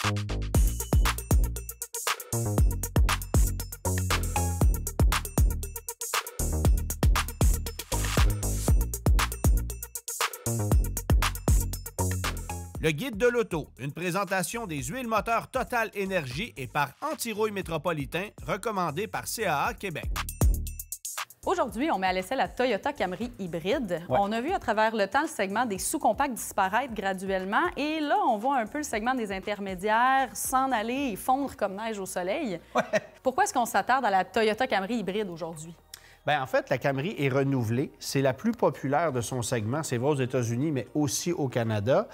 Le guide de l'auto, une présentation des huiles moteurs Total Énergie et par Anti-Rouille Métropolitain, recommandé par CAA Québec. Aujourd'hui, on met à l'essai la Toyota Camry hybride. Ouais. On a vu à travers le temps le segment des sous-compacts disparaître graduellement et là, on voit un peu le segment des intermédiaires s'en aller et fondre comme neige au soleil. Ouais. Pourquoi est-ce qu'on s'attarde à la Toyota Camry hybride aujourd'hui? Bien, en fait, la Camry est renouvelée. C'est la plus populaire de son segment. C'est vrai aux États-Unis, mais aussi au Canada.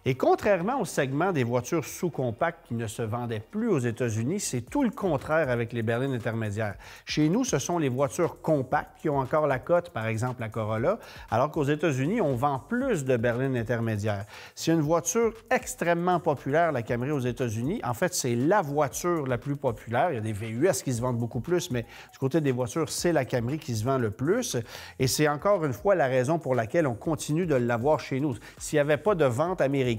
Et contrairement au segment des voitures sous-compactes qui ne se vendaient plus aux États-Unis, c'est tout le contraire avec les berlines intermédiaires. Chez nous, ce sont les voitures compactes qui ont encore la cote, par exemple la Corolla, alors qu'aux États-Unis, on vend plus de berlines intermédiaires. C'est une voiture extrêmement populaire, la Camry aux États-Unis. En fait, c'est la voiture la plus populaire. Il y a des VUS qui se vendent beaucoup plus, mais du côté des voitures, c'est la Camry qui se vend le plus. Et c'est encore une fois la raison pour laquelle on continue de l'avoir chez nous. S'il n'y avait pas de vente américaine,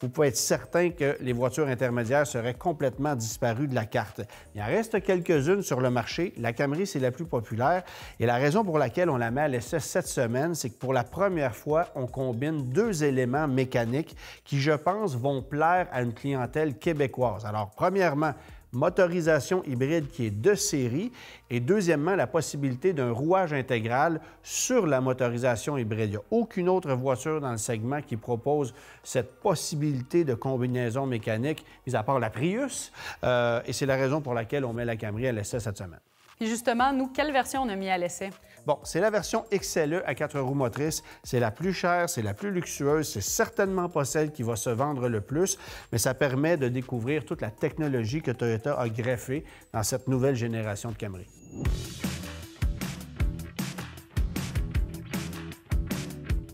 vous pouvez être certain que les voitures intermédiaires seraient complètement disparues de la carte. Il en reste quelques-unes sur le marché. La Camry, c'est la plus populaire. Et la raison pour laquelle on la met à l'essai cette semaine, c'est que pour la première fois, on combine deux éléments mécaniques qui, je pense, vont plaire à une clientèle québécoise. Alors, premièrement, motorisation hybride qui est de série et deuxièmement, la possibilité d'un rouage intégral sur la motorisation hybride. Il n'y a aucune autre voiture dans le segment qui propose cette possibilité de combinaison mécanique, mis à part la Prius, et c'est la raison pour laquelle on met la Camry à l'essai cette semaine. Et justement, nous, quelle version on a mis à l'essai? Bon, c'est la version XLE à 4 roues motrices. C'est la plus chère, c'est la plus luxueuse. C'est certainement pas celle qui va se vendre le plus, mais ça permet de découvrir toute la technologie que Toyota a greffée dans cette nouvelle génération de Camry.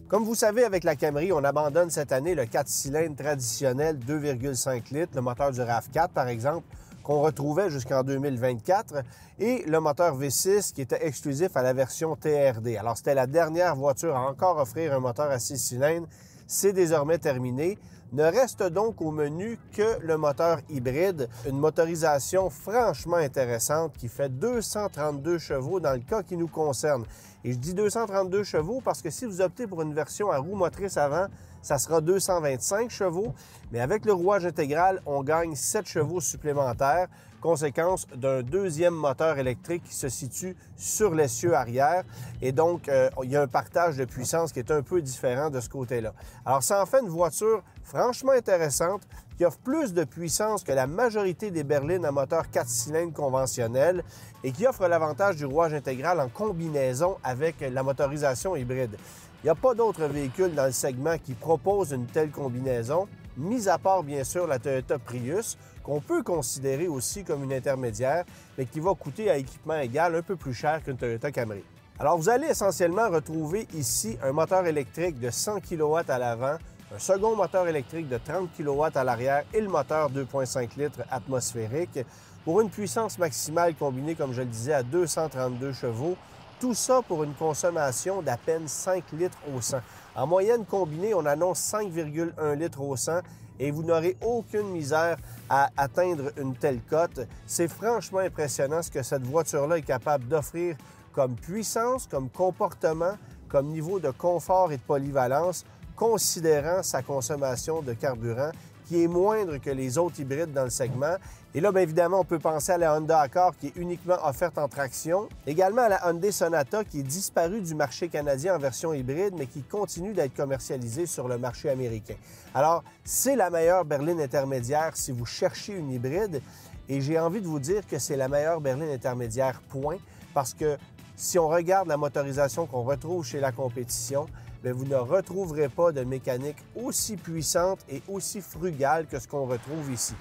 Comme vous savez, avec la Camry, on abandonne cette année le 4 cylindres traditionnel 2,5 litres, le moteur du RAV4 par exemple, qu'on retrouvait jusqu'en 2024, et le moteur V6 qui était exclusif à la version TRD. Alors, c'était la dernière voiture à encore offrir un moteur à 6 cylindres. C'est désormais terminé. Ne reste donc au menu que le moteur hybride, une motorisation franchement intéressante qui fait 232 chevaux dans le cas qui nous concerne. Et je dis 232 chevaux parce que si vous optez pour une version à roue motrice avant, ça sera 225 chevaux, mais avec le rouage intégral, on gagne 7 chevaux supplémentaires, conséquence d'un deuxième moteur électrique qui se situe sur l'essieu arrière. Et donc, il y a un partage de puissance qui est un peu différent de ce côté-là. Alors, ça en fait une voiture franchement intéressante qui offre plus de puissance que la majorité des berlines à moteur 4 cylindres conventionnels et qui offre l'avantage du rouage intégral en combinaison avec la motorisation hybride. Il n'y a pas d'autres véhicules dans le segment qui proposent une telle combinaison, mis à part bien sûr la Toyota Prius, qu'on peut considérer aussi comme une intermédiaire, mais qui va coûter à équipement égal un peu plus cher qu'une Toyota Camry. Alors vous allez essentiellement retrouver ici un moteur électrique de 100 kW à l'avant, un second moteur électrique de 30 kW à l'arrière et le moteur 2,5 litres atmosphérique pour une puissance maximale combinée, comme je le disais, à 232 chevaux. Tout ça pour une consommation d'à peine 5 litres au 100. En moyenne combinée, on annonce 5,1 litres au 100 et vous n'aurez aucune misère à atteindre une telle cote. C'est franchement impressionnant ce que cette voiture-là est capable d'offrir comme puissance, comme comportement, comme niveau de confort et de polyvalence, considérant sa consommation de carburant qui est moindre que les autres hybrides dans le segment. Et là, bien évidemment, on peut penser à la Honda Accord qui est uniquement offerte en traction. Également à la Hyundai Sonata qui est disparue du marché canadien en version hybride, mais qui continue d'être commercialisée sur le marché américain. Alors, c'est la meilleure berline intermédiaire si vous cherchez une hybride. Et j'ai envie de vous dire que c'est la meilleure berline intermédiaire, point. Parce que si on regarde la motorisation qu'on retrouve chez la compétition, bien, vous ne retrouverez pas de mécanique aussi puissante et aussi frugale que ce qu'on retrouve ici.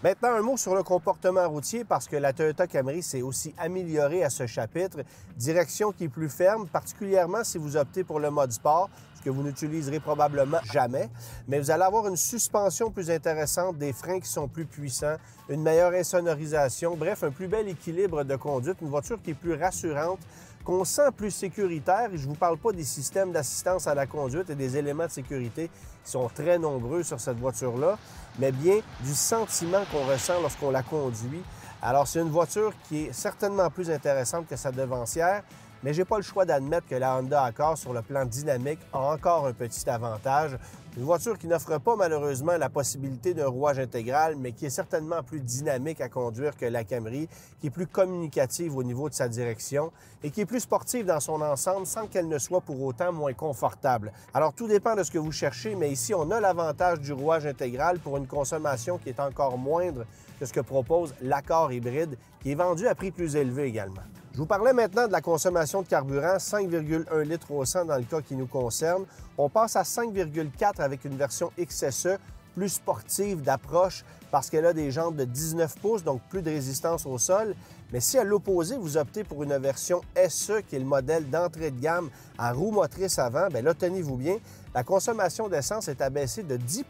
Maintenant, un mot sur le comportement routier parce que la Toyota Camry s'est aussi améliorée à ce chapitre. Direction qui est plus ferme, particulièrement si vous optez pour le mode sport, ce que vous n'utiliserez probablement jamais. Mais vous allez avoir une suspension plus intéressante, des freins qui sont plus puissants, une meilleure insonorisation, bref, un plus bel équilibre de conduite, une voiture qui est plus rassurante, qu'on sent plus sécuritaire, et je ne vous parle pas des systèmes d'assistance à la conduite et des éléments de sécurité qui sont très nombreux sur cette voiture-là, mais bien du sentiment qu'on ressent lorsqu'on la conduit. Alors, c'est une voiture qui est certainement plus intéressante que sa devancière, mais je n'ai pas le choix d'admettre que la Honda Accord, sur le plan dynamique, a encore un petit avantage. Une voiture qui n'offre pas malheureusement la possibilité d'un rouage intégral, mais qui est certainement plus dynamique à conduire que la Camry, qui est plus communicative au niveau de sa direction et qui est plus sportive dans son ensemble sans qu'elle ne soit pour autant moins confortable. Alors tout dépend de ce que vous cherchez, mais ici on a l'avantage du rouage intégral pour une consommation qui est encore moindre que ce que propose l'Accord hybride, qui est vendu à prix plus élevé également. Je vous parlais maintenant de la consommation de carburant, 5,1 litres au 100 dans le cas qui nous concerne. On passe à 5,4 avec une version XSE, plus sportive d'approche parce qu'elle a des jantes de 19 pouces, donc plus de résistance au sol. Mais si à l'opposé, vous optez pour une version SE, qui est le modèle d'entrée de gamme à roue motrice avant, bien là, tenez-vous bien, la consommation d'essence est abaissée de 10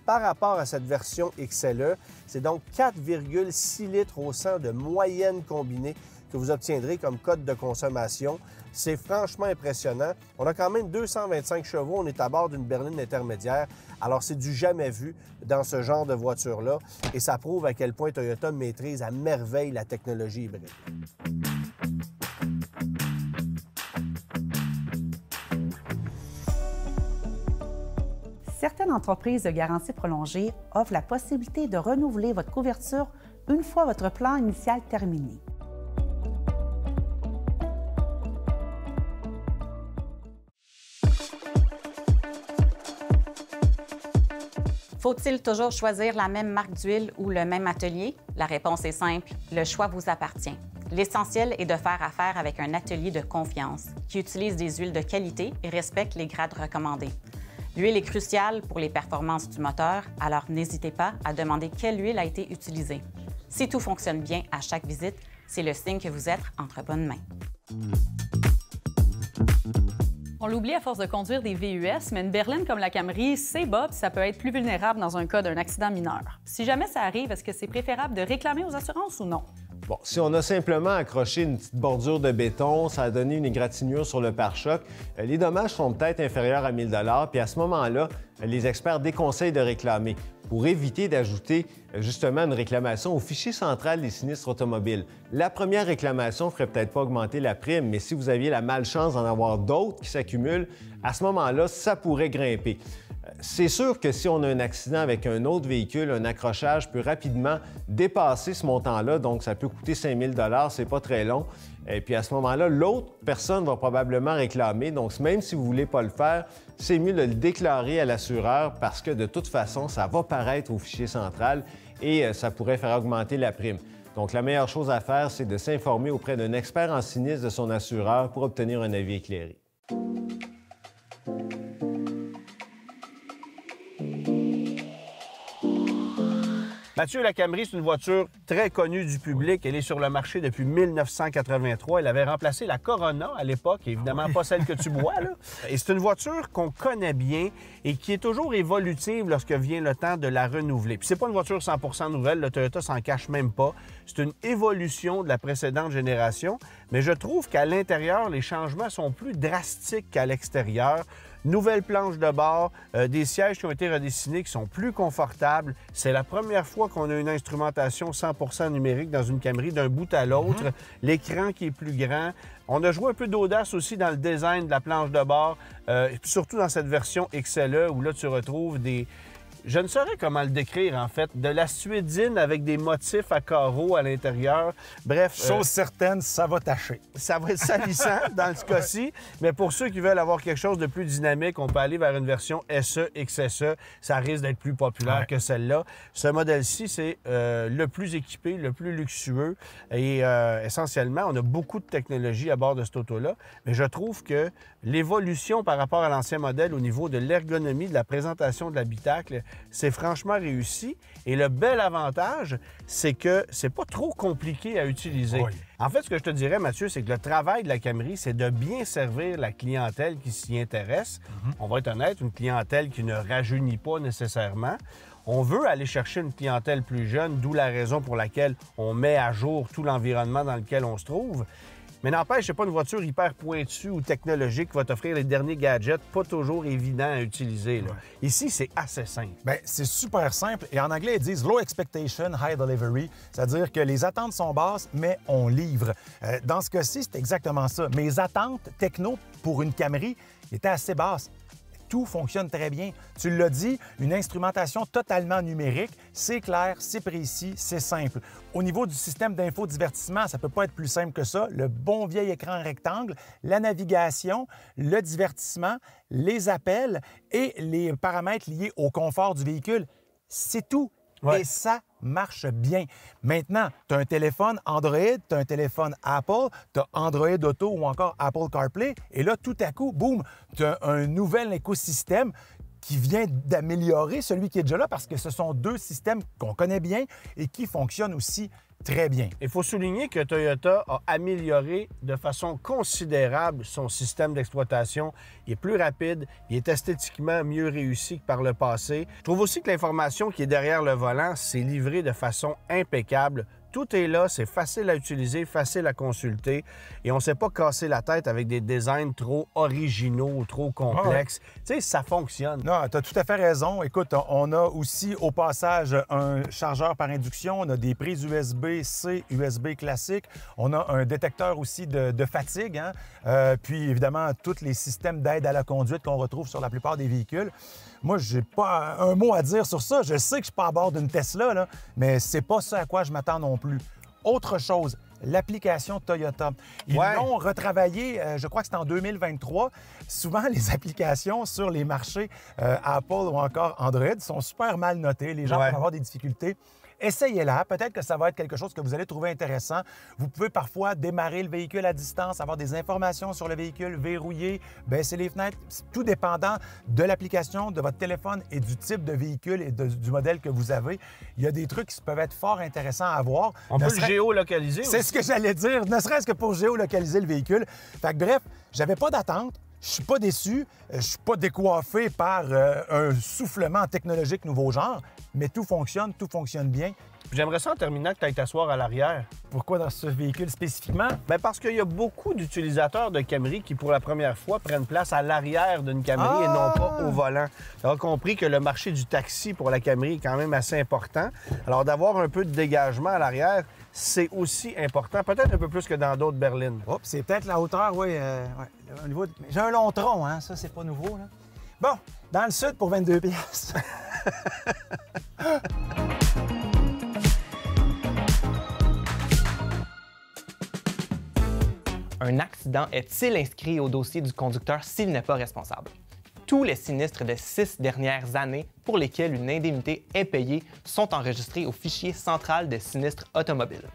par rapport à cette version XLE. C'est donc 4,6 litres au 100 de moyenne combinée que vous obtiendrez comme code de consommation. C'est franchement impressionnant. On a quand même 225 chevaux, on est à bord d'une berline intermédiaire. Alors, c'est du jamais vu dans ce genre de voiture-là et ça prouve à quel point Toyota maîtrise à merveille la technologie hybride. Certaines entreprises de garantie prolongée offrent la possibilité de renouveler votre couverture une fois votre plan initial terminé. Faut-il toujours choisir la même marque d'huile ou le même atelier? La réponse est simple, le choix vous appartient. L'essentiel est de faire affaire avec un atelier de confiance qui utilise des huiles de qualité et respecte les grades recommandés. L'huile est cruciale pour les performances du moteur, alors n'hésitez pas à demander quelle huile a été utilisée. Si tout fonctionne bien à chaque visite, c'est le signe que vous êtes entre bonnes mains. On l'oublie à force de conduire des VUS, mais une berline comme la Camry, c'est bas, puis ça peut être plus vulnérable dans un cas d'un accident mineur. Si jamais ça arrive, est-ce que c'est préférable de réclamer aux assurances ou non? Bon, si on a simplement accroché une petite bordure de béton, ça a donné une égratignure sur le pare-choc, les dommages sont peut-être inférieurs à 1 000 puis à ce moment-là, les experts déconseillent de réclamer pour éviter d'ajouter justement une réclamation au fichier central des sinistres automobiles. La première réclamation ne ferait peut-être pas augmenter la prime, mais si vous aviez la malchance d'en avoir d'autres qui s'accumulent, à ce moment-là, ça pourrait grimper. C'est sûr que si on a un accident avec un autre véhicule, un accrochage peut rapidement dépasser ce montant-là, donc ça peut coûter 5 000 $, c'est pas très long. Et puis à ce moment-là, l'autre personne va probablement réclamer. Donc même si vous ne voulez pas le faire, c'est mieux de le déclarer à l'assureur parce que de toute façon, ça va paraître au fichier central et ça pourrait faire augmenter la prime. Donc la meilleure chose à faire, c'est de s'informer auprès d'un expert en sinistre de son assureur pour obtenir un avis éclairé. Mathieu, la Camry, c'est une voiture très connue du public. Elle est sur le marché depuis 1983. Elle avait remplacé la Corona à l'époque, évidemment pas celle que tu bois, là. Et c'est une voiture qu'on connaît bien et qui est toujours évolutive lorsque vient le temps de la renouveler. Puis c'est pas une voiture 100% nouvelle, le Toyota s'en cache même pas. C'est une évolution de la précédente génération, mais je trouve qu'à l'intérieur, les changements sont plus drastiques qu'à l'extérieur. Nouvelle planche de bord, des sièges qui ont été redessinés, qui sont plus confortables. C'est la première fois qu'on a une instrumentation 100% numérique dans une Camry d'un bout à l'autre. L'écran qui est plus grand. On a joué un peu d'audace aussi dans le design de la planche de bord, surtout dans cette version XLE où là, tu retrouves des... Je ne saurais comment le décrire, en fait. De la suédine avec des motifs à carreaux à l'intérieur. Bref... Chose certaine, ça va tacher. Ça va être salissant dans ce cas-ci. Mais pour ceux qui veulent avoir quelque chose de plus dynamique, on peut aller vers une version SE, XSE. Ça risque d'être plus populaire que celle-là. Ce modèle-ci, c'est le plus équipé, le plus luxueux. Et essentiellement, on a beaucoup de technologie à bord de cette auto-là. Mais je trouve que l'évolution par rapport à l'ancien modèle au niveau de l'ergonomie, de la présentation de l'habitacle, c'est franchement réussi. Et le bel avantage, c'est que c'est pas trop compliqué à utiliser. Oui. En fait, ce que je te dirais, Mathieu, c'est que le travail de la Camry, c'est de bien servir la clientèle qui s'y intéresse. On va être honnête, une clientèle qui ne rajeunit pas nécessairement. On veut aller chercher une clientèle plus jeune, d'où la raison pour laquelle on met à jour tout l'environnement dans lequel on se trouve. Mais n'empêche, c'est pas une voiture hyper pointue ou technologique qui va t'offrir les derniers gadgets, pas toujours évidents à utiliser. Là. Ici, c'est assez simple. Bien, c'est super simple. Et en anglais, ils disent low expectation, high delivery. C'est-à-dire que les attentes sont basses, mais on livre. Dans ce cas-ci, c'est exactement ça. Mes attentes techno pour une Camry étaient assez basses. Tout fonctionne très bien. Tu l'as dit, une instrumentation totalement numérique, c'est clair, c'est précis, c'est simple. Au niveau du système d'infodivertissement, ça ne peut pas être plus simple que ça. Le bon vieil écran rectangle, la navigation, le divertissement, les appels et les paramètres liés au confort du véhicule. C'est tout. Ouais. Et ça marche bien. Maintenant, tu as un téléphone Android, tu as un téléphone Apple, tu as Android Auto ou encore Apple CarPlay. Et là, tout à coup, boum, tu as un nouvel écosystème qui vient d'améliorer celui qui est déjà là parce que ce sont deux systèmes qu'on connaît bien et qui fonctionnent aussi très bien. Il faut souligner que Toyota a amélioré de façon considérable son système d'exploitation. Il est plus rapide, il est esthétiquement mieux réussi que par le passé. Je trouve aussi que l'information qui est derrière le volant s'est livrée de façon impeccable. Tout est là, c'est facile à utiliser, facile à consulter et on ne s'est pas cassé la tête avec des designs trop originaux, trop complexes. Ah ouais. Tu sais, ça fonctionne. Non, tu as tout à fait raison. Écoute, on a aussi au passage un chargeur par induction, on a des prises USB-C, USB classique, on a un détecteur aussi de fatigue, hein? Puis évidemment, tous les systèmes d'aide à la conduite qu'on retrouve sur la plupart des véhicules. Moi, j'ai pas un mot à dire sur ça. Je sais que je suis pas à bord d'une Tesla, là, mais c'est pas ça à quoi je m'attends non plus. Autre chose, l'application Toyota. Ils l'ont retravaillé, je crois que c'est en 2023. Souvent, les applications sur les marchés Apple ou encore Android sont super mal notées. Les gens peuvent avoir des difficultés. Essayez-la. Peut-être que ça va être quelque chose que vous allez trouver intéressant. Vous pouvez parfois démarrer le véhicule à distance, avoir des informations sur le véhicule, verrouiller, baisser les fenêtres, tout dépendant de l'application, de votre téléphone et du type de véhicule et du modèle que vous avez. Il y a des trucs qui peuvent être fort intéressants à voir. On peut le géolocaliser aussi. C'est ce que j'allais dire, ne serait-ce que pour géolocaliser le véhicule. Fait que bref, j'avais pas d'attente. Je suis pas déçu, je suis pas décoiffé par un soufflement technologique nouveau genre, mais tout fonctionne bien. J'aimerais ça en terminant que tu ailles t'asseoir à l'arrière. Pourquoi dans ce véhicule spécifiquement? Bien parce qu'il y a beaucoup d'utilisateurs de Camry qui, pour la première fois, prennent place à l'arrière d'une Camry et non pas au volant. Tu as compris que le marché du taxi pour la Camry est quand même assez important. Alors, d'avoir un peu de dégagement à l'arrière, c'est aussi important, peut-être un peu plus que dans d'autres berlines. Oh, c'est peut-être la hauteur, oui. Au niveau j'ai un long tronc, hein? Ça, c'est pas nouveau, là. Bon, dans le sud pour 22 piastres. Un accident est-il inscrit au dossier du conducteur s'il n'est pas responsable? Tous les sinistres des 6 dernières années pour lesquels une indemnité est payée sont enregistrés au fichier central des sinistres automobiles.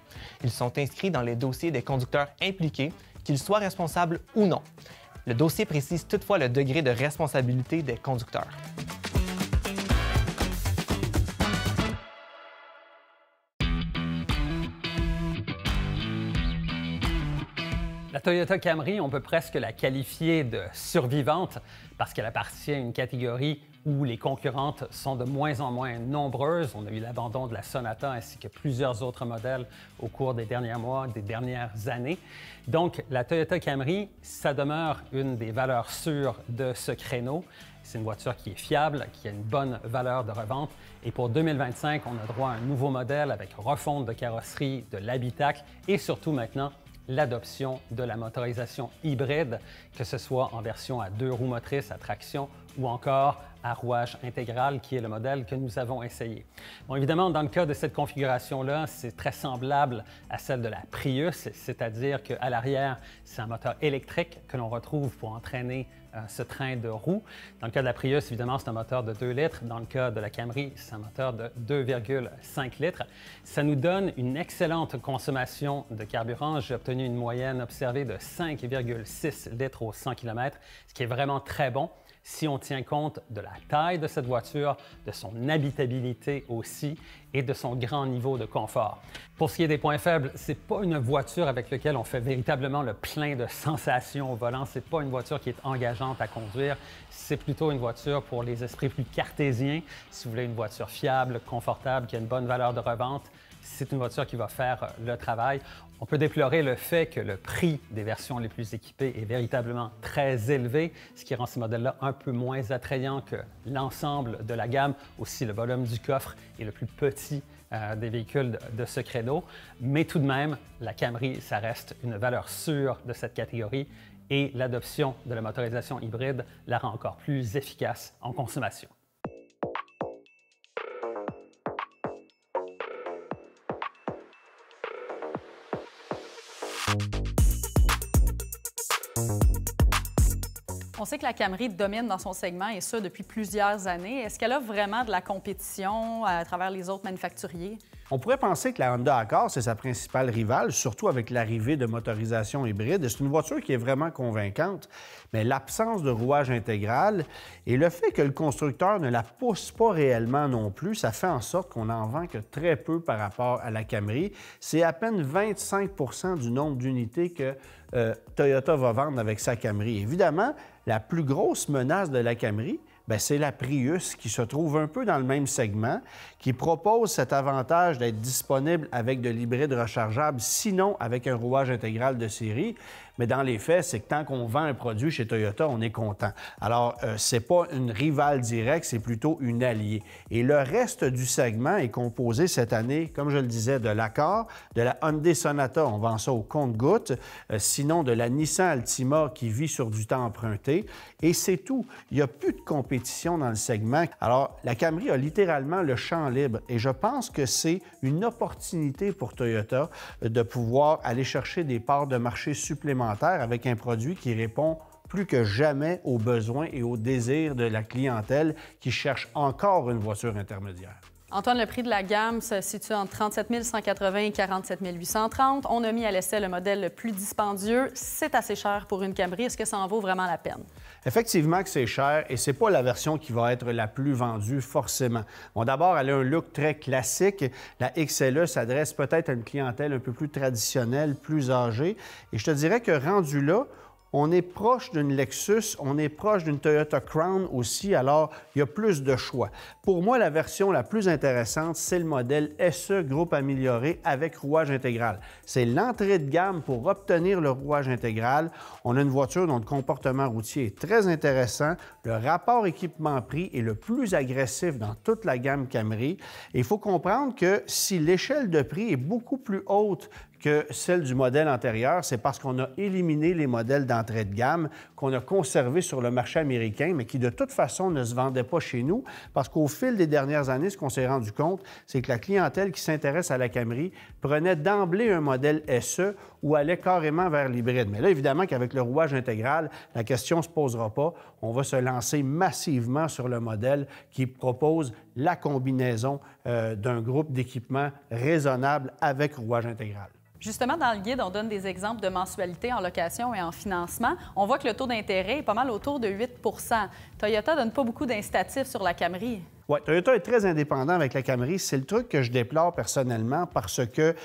Ils sont inscrits dans les dossiers des conducteurs impliqués, qu'ils soient responsables ou non. Le dossier précise toutefois le degré de responsabilité des conducteurs. La Toyota Camry, on peut presque la qualifier de survivante parce qu'elle appartient à une catégorie où les concurrentes sont de moins en moins nombreuses. On a eu l'abandon de la Sonata ainsi que plusieurs autres modèles au cours des derniers mois, des dernières années. Donc, la Toyota Camry, ça demeure une des valeurs sûres de ce créneau. C'est une voiture qui est fiable, qui a une bonne valeur de revente. Et pour 2025, on a droit à un nouveau modèle avec refonte de carrosserie, de l'habitacle et surtout maintenant, l'adoption de la motorisation hybride, que ce soit en version à 2 roues motrices à traction ou encore à rouage intégral, qui est le modèle que nous avons essayé. Bon, évidemment, dans le cas de cette configuration-là, c'est très semblable à celle de la Prius, c'est-à-dire qu'à l'arrière, c'est un moteur électrique que l'on retrouve pour entraîner ce train de roues. Dans le cas de la Prius, évidemment, c'est un moteur de 2 litres. Dans le cas de la Camry, c'est un moteur de 2,5 litres. Ça nous donne une excellente consommation de carburant. J'ai obtenu une moyenne observée de 5,6 litres au 100 km, ce qui est vraiment très bon si on tient compte de la taille de cette voiture, de son habitabilité aussi et de son grand niveau de confort. Pour ce qui est des points faibles, c'est pas une voiture avec laquelle on fait véritablement le plein de sensations au volant. C'est pas une voiture qui est engageante à conduire. C'est plutôt une voiture pour les esprits plus cartésiens. Si vous voulez une voiture fiable, confortable, qui a une bonne valeur de revente, c'est une voiture qui va faire le travail. On peut déplorer le fait que le prix des versions les plus équipées est véritablement très élevé, ce qui rend ces modèles-là un peu moins attrayants que l'ensemble de la gamme. Aussi, le volume du coffre est le plus petit des véhicules de ce créneau. Mais tout de même, la Camry, ça reste une valeur sûre de cette catégorie et l'adoption de la motorisation hybride la rend encore plus efficace en consommation. On sait que la Camry domine dans son segment et ça depuis plusieurs années. Est-ce qu'elle a vraiment de la compétition à travers les autres manufacturiers? On pourrait penser que la Honda Accord, c'est sa principale rivale, surtout avec l'arrivée de motorisation hybride. C'est une voiture qui est vraiment convaincante, mais l'absence de rouage intégral et le fait que le constructeur ne la pousse pas réellement non plus, ça fait en sorte qu'on n'en vend que très peu par rapport à la Camry. C'est à peine 25 du nombre d'unités que Toyota va vendre avec sa Camry. Évidemment, la plus grosse menace de la Camry, c'est la Prius qui se trouve un peu dans le même segment, qui propose cet avantage d'être disponible avec de l'hybride rechargeable, sinon avec un rouage intégral de série. Mais dans les faits, c'est que tant qu'on vend un produit chez Toyota, on est content. Alors, c'est pas une rivale directe, c'est plutôt une alliée. Et le reste du segment est composé cette année, comme je le disais, de l'Accord, de la Hyundai Sonata, on vend ça au compte-gouttes, sinon de la Nissan Altima qui vit sur du temps emprunté. Et c'est tout. Il n'y a plus de compétition dans le segment. Alors, la Camry a littéralement le champ libre. Et je pense que c'est une opportunité pour Toyota de pouvoir aller chercher des parts de marché supplémentaires avec un produit qui répond plus que jamais aux besoins et aux désirs de la clientèle qui cherche encore une voiture intermédiaire. Antoine, le prix de la gamme se situe entre 37 180 et 47 830. On a mis à l'essai le modèle le plus dispendieux. C'est assez cher pour une Camry. Est-ce que ça en vaut vraiment la peine? Effectivement que c'est cher et c'est pas la version qui va être la plus vendue forcément. Bon, d'abord, elle a un look très classique. La XLE s'adresse peut-être à une clientèle un peu plus traditionnelle, plus âgée. Et je te dirais que rendu là, on est proche d'une Lexus, on est proche d'une Toyota Crown aussi, alors il y a plus de choix. Pour moi, la version la plus intéressante, c'est le modèle SE Groupe Amélioré avec rouage intégral. C'est l'entrée de gamme pour obtenir le rouage intégral. On a une voiture dont le comportement routier est très intéressant. Le rapport équipement-prix est le plus agressif dans toute la gamme Camry. Et il faut comprendre que si l'échelle de prix est beaucoup plus haute que celle du modèle antérieur, c'est parce qu'on a éliminé les modèles d'entrée de gamme qu'on a conservés sur le marché américain, mais qui de toute façon ne se vendaient pas chez nous, parce qu'au fil des dernières années, ce qu'on s'est rendu compte, c'est que la clientèle qui s'intéresse à la Camry prenait d'emblée un modèle SE ou allait carrément vers l'hybride. Mais là, évidemment qu'avec le rouage intégral, la question ne se posera pas. On va se lancer massivement sur le modèle qui propose la combinaison d'un groupe d'équipements raisonnable avec rouage intégral. Justement, dans le guide, on donne des exemples de mensualité en location et en financement. On voit que le taux d'intérêt est pas mal autour de 8 Toyota donne pas beaucoup d'incitatifs sur la Camry. Oui, Toyota est très indépendant avec la Camry. C'est le truc que je déplore personnellement parce que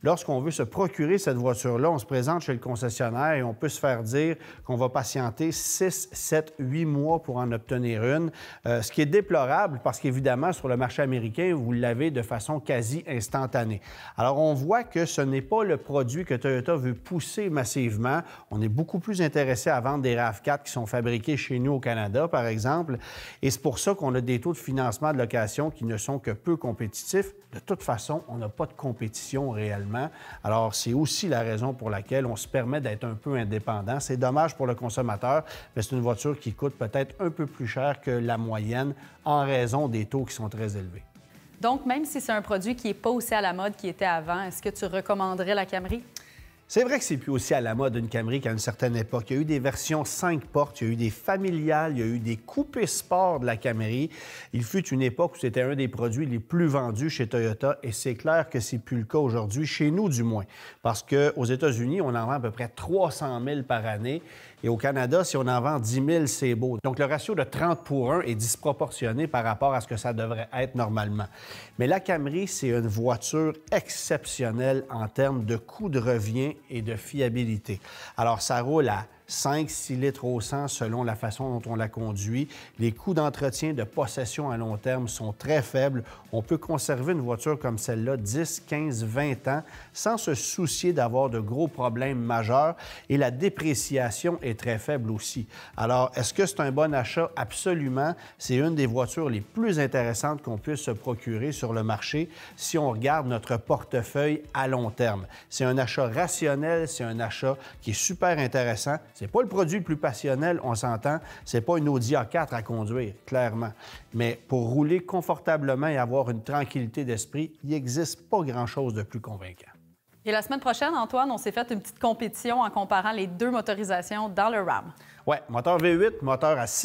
lorsqu'on veut se procurer cette voiture-là, on se présente chez le concessionnaire et on peut se faire dire qu'on va patienter 6, 7, 8 mois pour en obtenir une, ce qui est déplorable parce qu'évidemment, sur le marché américain, vous l'avez de façon quasi instantanée. Alors, on voit que ce n'est pas le produit que Toyota veut pousser massivement. On est beaucoup plus intéressé à vendre des RAV4 qui sont fabriqués chez nous au Canada, par exemple, et c'est pour ça qu'on a des taux de financement de location qui ne sont que peu compétitifs. De toute façon, on n'a pas de compétition réellement. Alors, c'est aussi la raison pour laquelle on se permet d'être un peu indépendant. C'est dommage pour le consommateur, mais c'est une voiture qui coûte peut-être un peu plus cher que la moyenne en raison des taux qui sont très élevés. Donc, même si c'est un produit qui n'est pas aussi à la mode qu'il était avant, est-ce que tu recommanderais la Camry? C'est vrai que c'est plus aussi à la mode une Camry qu'à une certaine époque. Il y a eu des versions 5 portes, il y a eu des familiales, il y a eu des coupés sport de la Camry. Il fut une époque où c'était un des produits les plus vendus chez Toyota et c'est clair que c'est plus le cas aujourd'hui, chez nous du moins. Parce qu'aux États-Unis, on en vend à peu près 300 000 par année et au Canada, si on en vend 10 000, c'est beau. Donc le ratio de 30 pour 1 est disproportionné par rapport à ce que ça devrait être normalement. Mais la Camry, c'est une voiture exceptionnelle en termes de coût de revient et de fiabilité. Alors, ça roule à 5-6 litres au 100 selon la façon dont on la conduit. Les coûts d'entretien de possession à long terme sont très faibles. On peut conserver une voiture comme celle-là 10, 15, 20 ans sans se soucier d'avoir de gros problèmes majeurs et la dépréciation est très faible aussi. Alors, est-ce que c'est un bon achat? Absolument. C'est une des voitures les plus intéressantes qu'on puisse se procurer sur le marché si on regarde notre portefeuille à long terme. C'est un achat rationnel, c'est un achat qui est super intéressant. C'est pas le produit le plus passionnel, on s'entend. C'est pas une Audi A4 à conduire, clairement. Mais pour rouler confortablement et avoir une tranquillité d'esprit, il n'existe pas grand-chose de plus convaincant. Et la semaine prochaine, Antoine, on s'est fait une petite compétition en comparant les deux motorisations dans le Ram. Oui, moteur V8, moteur à 6